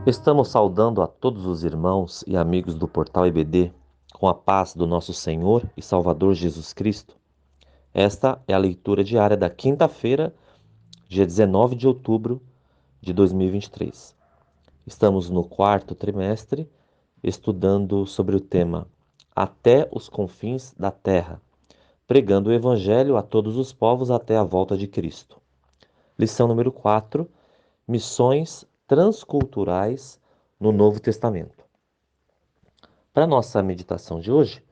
Estamos saudando a todos os irmãos e amigos do Portal EBD com a paz do nosso Senhor e Salvador Jesus Cristo. Esta é a leitura diária da quinta-feira, dia 19 de outubro de 2023. Estamos no quarto trimestre, estudando sobre o tema Até os confins da terra, pregando o Evangelho a todos os povos até a volta de Cristo. Lição número 4, Missões transculturais no Novo Testamento. Para nossa meditação de hoje,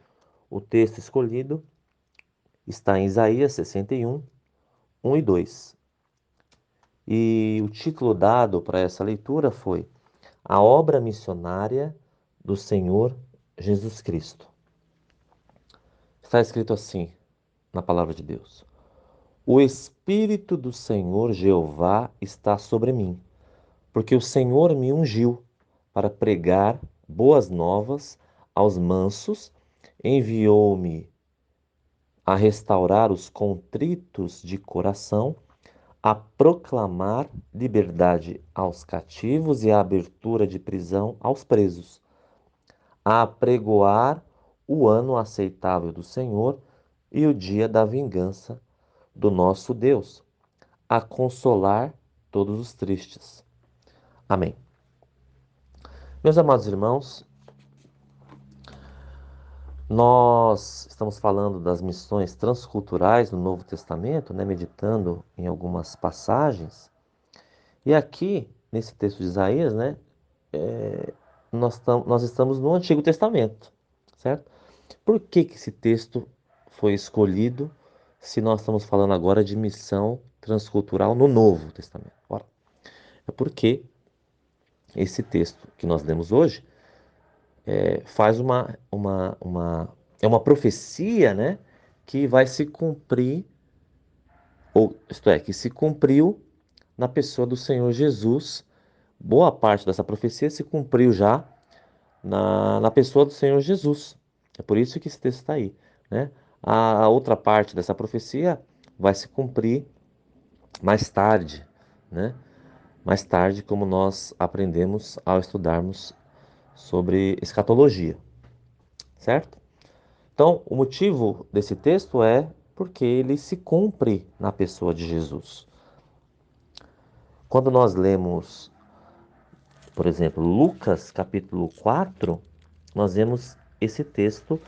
o texto escolhido está em Isaías 61, 1 e 2. E o título dado para essa leitura foi A Obra Missionária do Senhor Jesus Cristo. Está escrito assim na palavra de Deus: O Espírito do Senhor Jeová está sobre mim, porque o Senhor me ungiu para pregar boas novas aos mansos, enviou-me a restaurar os contritos de coração, a proclamar liberdade aos cativos e a abertura de prisão aos presos, a apregoar o ano aceitável do Senhor e o dia da vingança do nosso Deus, a consolar todos os tristes. Amém. Meus amados irmãos, nós estamos falando das missões transculturais no Novo Testamento, meditando em algumas passagens. E aqui, nesse texto de Isaías, nós estamos no Antigo Testamento, certo? Por que esse texto foi escolhido se nós estamos falando agora de missão transcultural no Novo Testamento? Ora, é porque esse texto que nós lemos hoje faz é uma profecia, que vai se cumprir, ou isto é, que se cumpriu na pessoa do Senhor Jesus. Boa parte dessa profecia se cumpriu já na pessoa do Senhor Jesus. É por isso que esse texto está aí, né? A outra parte dessa profecia vai se cumprir mais tarde, né? Mais tarde, como nós aprendemos ao estudarmos sobre escatologia, certo? Então, o motivo desse texto é porque ele se cumpre na pessoa de Jesus. Quando nós lemos, por exemplo, Lucas capítulo 4, nós vemos esse texto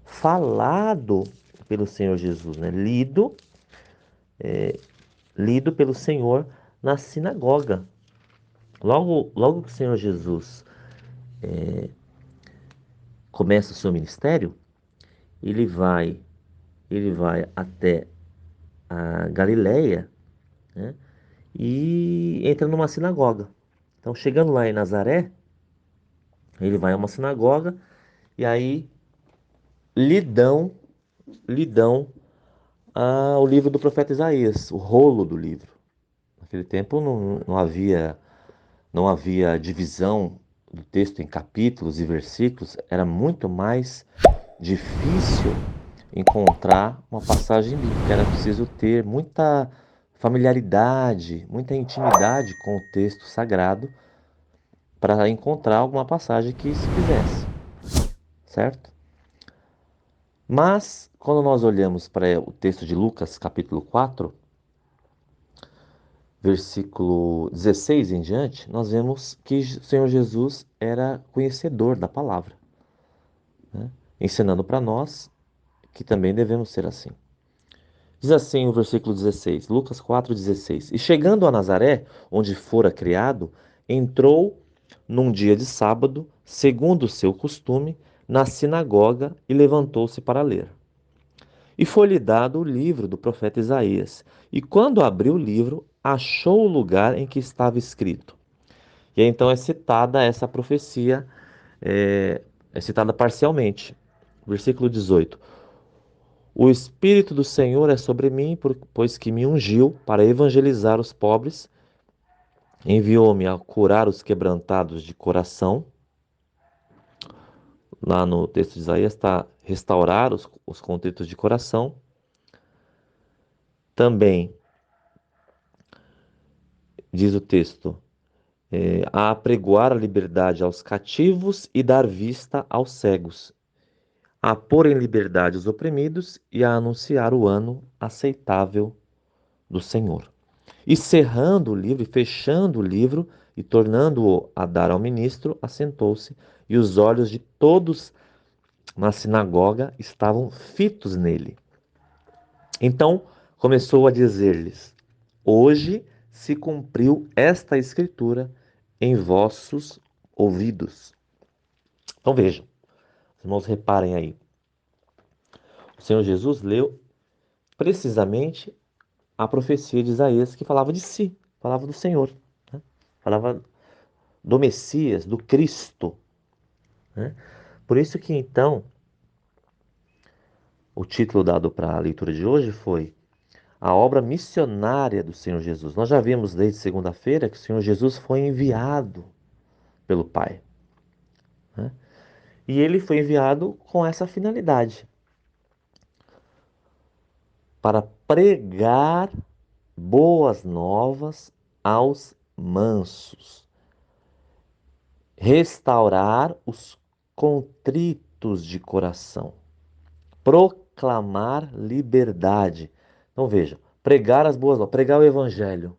falado pelo Senhor Jesus, lido pelo Senhor na sinagoga. Logo que o Senhor Jesus começa o seu ministério, ele vai, ele vai até a Galileia, né, e entra numa sinagoga. Então, chegando lá em Nazaré, ele vai a uma sinagoga e aí lhe dão o livro do profeta Isaías, o rolo do livro. Naquele tempo não havia divisão do texto em capítulos e versículos, era muito mais difícil encontrar uma passagem bíblica, era preciso ter muita familiaridade, muita intimidade com o texto sagrado para encontrar alguma passagem que se fizesse, certo? Mas, quando nós olhamos para o texto de Lucas, capítulo 4, versículo 16 em diante, nós vemos que o Senhor Jesus era conhecedor da palavra, né? Ensinando para nós que também devemos ser assim. Diz assim o versículo 16, Lucas 4,16: E chegando a Nazaré, onde fora criado, entrou num dia de sábado, segundo o seu costume, na sinagoga e levantou-se para ler. E foi-lhe dado o livro do profeta Isaías. E quando abriu o livro, achou o lugar em que estava escrito. E aí, então é citada essa profecia, é citada parcialmente. Versículo 18. O Espírito do Senhor é sobre mim, pois que me ungiu para evangelizar os pobres, enviou-me a curar os quebrantados de coração. Lá no texto de Isaías está restaurar os contritos de coração. Também diz o texto, a apregoar a liberdade aos cativos e dar vista aos cegos, a pôr em liberdade os oprimidos e a anunciar o ano aceitável do Senhor. E cerrando o livro, e fechando o livro, e tornando-o a dar ao ministro, assentou-se, e os olhos de todos na sinagoga estavam fitos nele. Então começou a dizer-lhes: Hoje se cumpriu esta escritura em vossos ouvidos. Então vejam, os irmãos, reparem aí. O Senhor Jesus leu precisamente a profecia de Isaías que falava de si, falava do Senhor, né? Falava do Messias, do Cristo, né? Por isso que então o título dado para a leitura de hoje foi a obra missionária do Senhor Jesus. Nós já vimos desde segunda-feira que o Senhor Jesus foi enviado pelo Pai, né? E ele foi enviado com essa finalidade, para pregar boas novas aos mansos, restaurar os contritos de coração, proclamar liberdade. Então veja, pregar as boas novas, pregar o evangelho.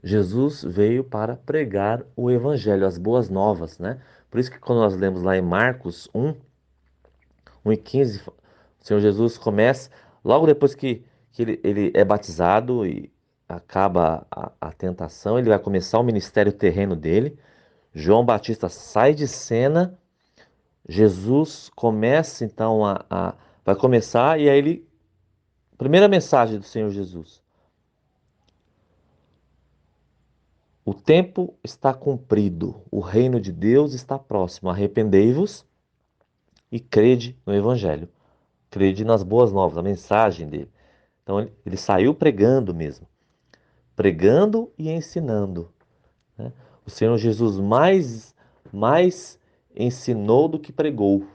Jesus veio para pregar o evangelho, as boas novas, né? Por isso que quando nós lemos lá em Marcos 1:15, o Senhor Jesus começa, logo depois que ele é batizado e acaba a tentação, ele vai começar o ministério terreno dele. João Batista sai de cena, Jesus começa então vai começar, e aí ele, primeira mensagem do Senhor Jesus: o tempo está cumprido, o reino de Deus está próximo, arrependei-vos e crede no Evangelho, crede nas boas novas, a mensagem dele. Então ele saiu pregando mesmo, pregando e ensinando, né? O Senhor Jesus mais ensinou do que pregou.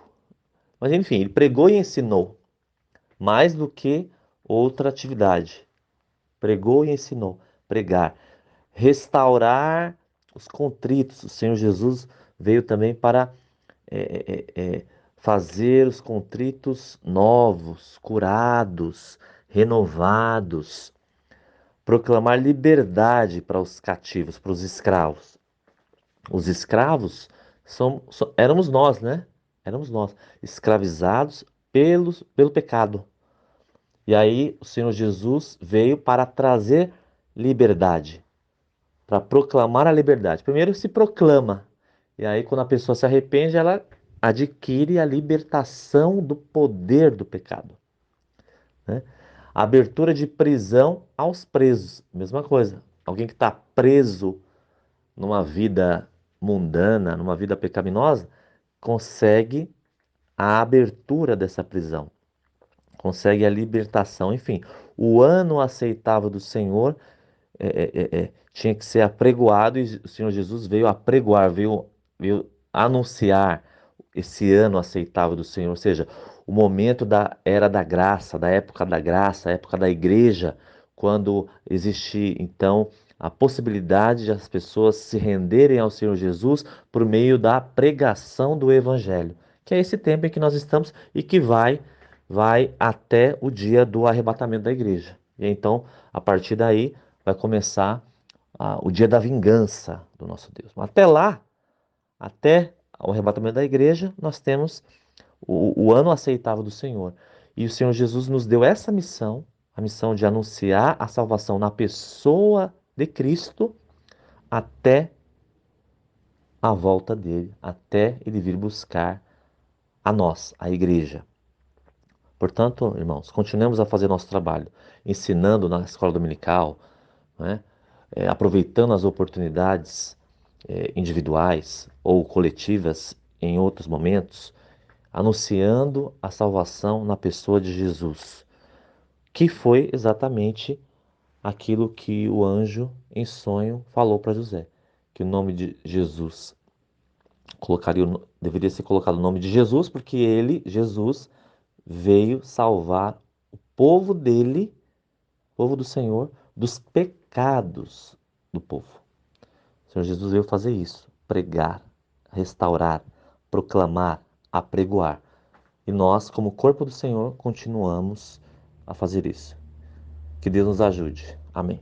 Mas enfim, ele pregou e ensinou mais do que outra atividade. Pregou e ensinou. Pregar. Restaurar os contritos. O Senhor Jesus veio também para é, é, é, fazer os contritos novos, curados, renovados. Proclamar liberdade para os cativos, para os escravos. Os escravos éramos nós, né? Éramos nós, escravizados pelo pecado. E aí o Senhor Jesus veio para trazer liberdade, para proclamar a liberdade. Primeiro se proclama, e aí quando a pessoa se arrepende, ela adquire a libertação do poder do pecado, né? A abertura de prisão aos presos, mesma coisa. Alguém que está preso numa vida mundana, numa vida pecaminosa, consegue a abertura dessa prisão, consegue a libertação. Enfim, o ano aceitável do Senhor tinha que ser apregoado, e o Senhor Jesus veio apregoar, veio anunciar esse ano aceitável do Senhor, ou seja, o momento da era da graça, da época da graça, a época da igreja, quando existia então a possibilidade de as pessoas se renderem ao Senhor Jesus por meio da pregação do Evangelho, que é esse tempo em que nós estamos e que vai até o dia do arrebatamento da igreja. E então, a partir daí, vai começar o dia da vingança do nosso Deus. Mas até lá, até o arrebatamento da igreja, nós temos o ano aceitável do Senhor. E o Senhor Jesus nos deu essa missão, a missão de anunciar a salvação na pessoa de Cristo até a volta dele, até ele vir buscar a nós, a igreja. Portanto, irmãos, continuemos a fazer nosso trabalho, ensinando na escola dominical, né? Aproveitando as oportunidades individuais ou coletivas em outros momentos, anunciando a salvação na pessoa de Jesus, que foi exatamente aquilo que o anjo em sonho falou para José, que o nome de Jesus deveria ser colocado o nome de Jesus, porque ele, Jesus, veio salvar o povo dele, povo do Senhor, dos pecados do povo. O Senhor Jesus veio fazer isso, pregar, restaurar, proclamar, apregoar. E nós, como corpo do Senhor, continuamos a fazer isso. Que Deus nos ajude. Amém.